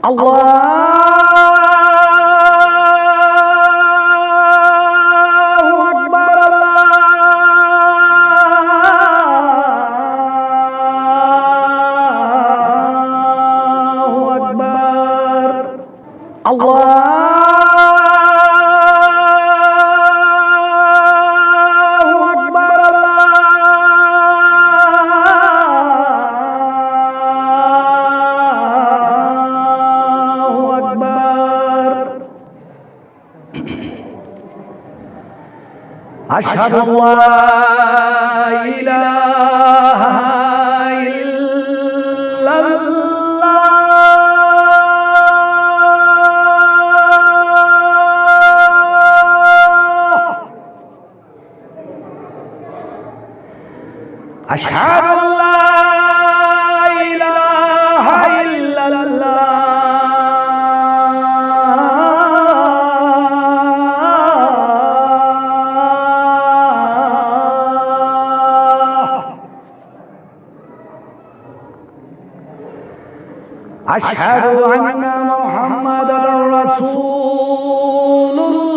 الله أكبر الله أكبر الله أشهد أن لا إله إلا الله أشهد أن لا إله إلا الله أشهد أن محمدًا رسول الله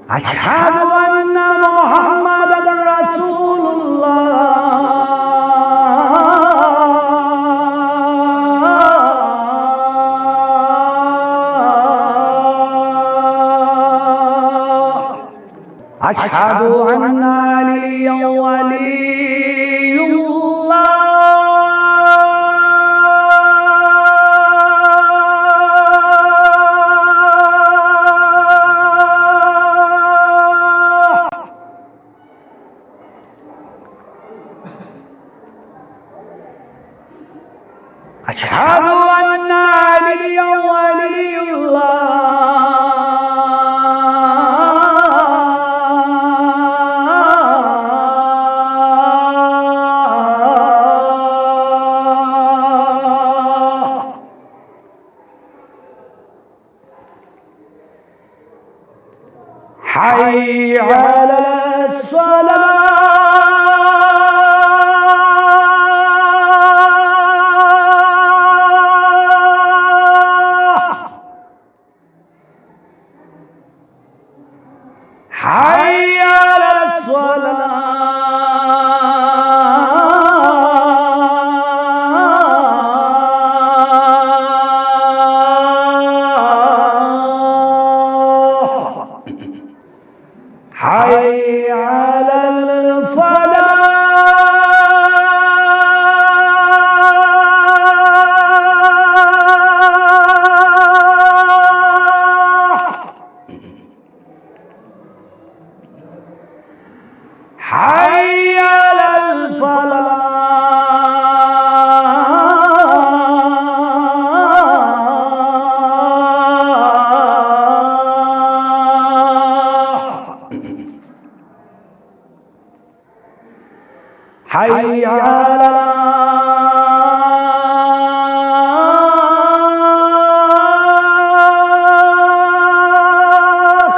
أشهد أن محمدًا رسول الله أشهد أن عليا ولي الله أشهد أن عليا ولي الله حي على الصلاة حي على الصلاة حي على الفلاح حي على الفلاح حي على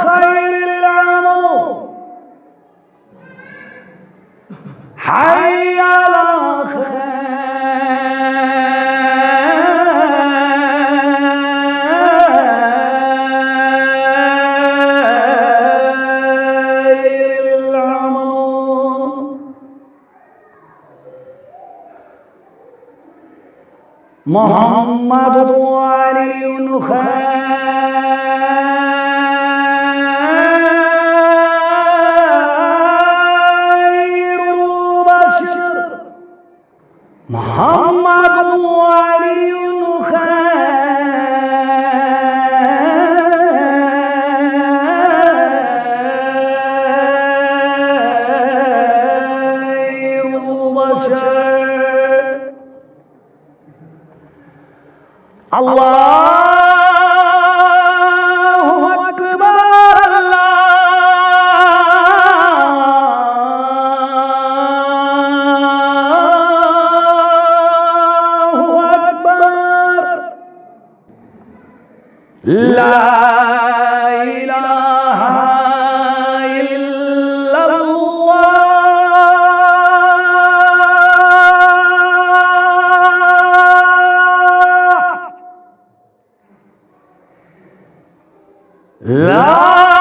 خير العمل حي على خير العمل محمد علي خير البشر محمد علي خير البشر الله أكبر الله أكبر لا إله إلا الله لا